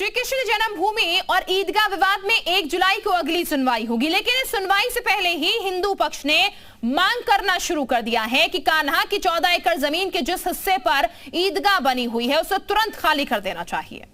श्री कृष्ण जन्मभूमि और ईदगाह विवाद में 1 जुलाई को अगली सुनवाई होगी, लेकिन इस सुनवाई से पहले ही हिंदू पक्ष ने मांग करना शुरू कर दिया है कि कान्हा की 14 एकड़ जमीन के जिस हिस्से पर ईदगाह बनी हुई है उसे तुरंत खाली कर देना चाहिए।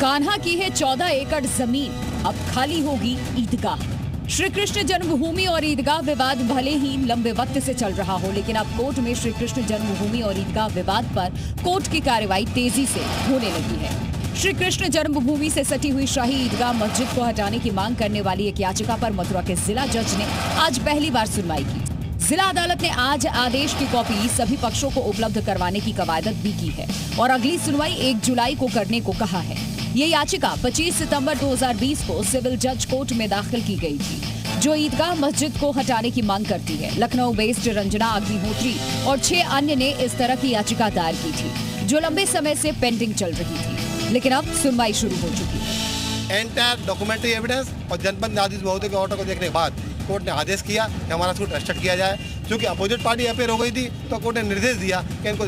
कान्हा की है 14 एकड़ जमीन, अब खाली होगी ईदगाह। श्री कृष्ण जन्मभूमि और ईदगाह विवाद भले ही लंबे वक्त से चल रहा हो, लेकिन अब कोर्ट में श्री कृष्ण जन्मभूमि और ईदगाह विवाद पर कोर्ट की कार्रवाई तेजी से होने लगी है। श्री कृष्ण जन्मभूमि से सटी हुई शाही ईदगाह मस्जिद को हटाने की मांग करने वाली एक याचिका पर मथुरा के जिला जज ने आज पहली बार सुनवाई की। जिला अदालत ने आज आदेश की कॉपी सभी पक्षों को उपलब्ध करवाने की कवायद भी की है और अगली सुनवाई 1 जुलाई को करने को कहा है। ये याचिका 25 सितंबर 2020 को सिविल जज कोर्ट में दाखिल की गई थी, जो ईदगाह मस्जिद को हटाने की मांग करती है। लखनऊ बेस्ड रंजना अग्निहोत्री और 6 अन्य ने इस तरह की याचिका दायर की थी, जो लंबे समय से पेंडिंग चल रही थी, लेकिन अब सुनवाई शुरू हो चुकी है। एंटायर डॉक्यूमेंट्री एविडेंस और जनपद न्यायाधीश महोदय के ऑर्डर को देखने के बाद कोर्ट ने आदेश किया कि हमारा सूट रजिस्टर्ड किया जाए। क्योंकि अपोजिट पार्टी अपेयर हो गई थी, तो कोर्ट ने निर्देश दिया कि इनको,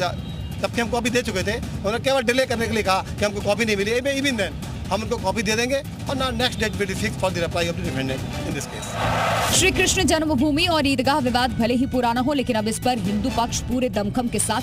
जबकि हम कॉपी दे चुके थे, उन्होंने केवल डिले करने के लिए कहा कि हमको कॉपी नहीं मिली। इवन देन हम उनको कॉपी दे देंगे और ना next date will be fixed for the reply of the defendant in this case. Shri Krishna Janmabhoomi और ईदगाह विवाद भले ही पुराना हो, लेकिन अब इस पर हिंदू पक्ष पूरे दमखम के साथ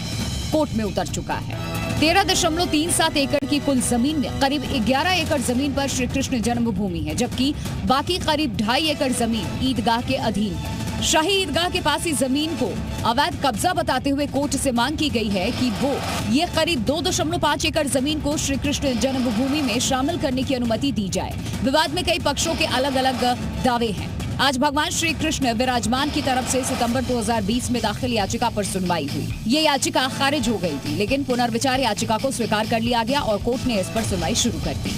कोर्ट में उतर चुका है। 13.37 एकड़ की कुल जमीन में करीब 11 एकड़ जमीन पर श्री कृष्ण जन्मभूमि है, जबकि बाकी करीब 2.5 एकड़ जमीन ईदगाह के अधीन है। शाही ईदगाह के पास इस जमीन को अवैध कब्जा बताते हुए कोर्ट से मांग की गई है कि वो ये करीब 2.5 एकड़ जमीन को श्री कृष्ण जन्मभूमि में शामिल करने की अनुमति दी जाए। विवाद में कई पक्षों के अलग अलग दावे हैं। आज भगवान श्री कृष्ण विराजमान की तरफ से सितंबर 2020 में दाखिल याचिका पर सुनवाई हुई। ये याचिका खारिज हो गई थी, लेकिन पुनर्विचार याचिका को स्वीकार कर लिया गया और कोर्ट ने इस पर सुनवाई शुरू कर दी।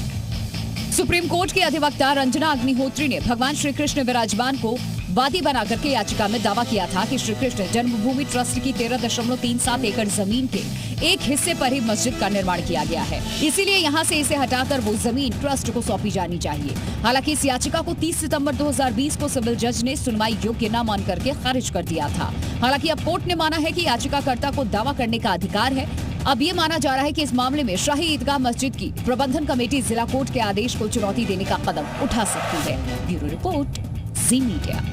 सुप्रीम कोर्ट के अधिवक्ता रंजना अग्निहोत्री ने भगवान श्री कृष्ण विराजमान को वादी बनाकर के याचिका में दावा किया था कि श्री कृष्ण जन्मभूमि ट्रस्ट की 13.37 एकड़ जमीन के एक हिस्से पर ही मस्जिद का निर्माण किया गया है, इसीलिए यहां से इसे हटाकर वो जमीन ट्रस्ट को सौंपी जानी चाहिए। हालांकि इस याचिका को 30 सितंबर 2020 को सिविल जज ने सुनवाई योग्य न मान करके खारिज कर दिया था। हालांकि अब कोर्ट ने माना है कि याचिकाकर्ता को दावा करने का अधिकार है। अब ये माना जा रहा है कि इस मामले में शाही ईदगाह मस्जिद की प्रबंधन कमेटी जिला कोर्ट के आदेश को चुनौती देने का कदम उठा सकती है। ब्यूरो रिपोर्ट, जी मीडिया।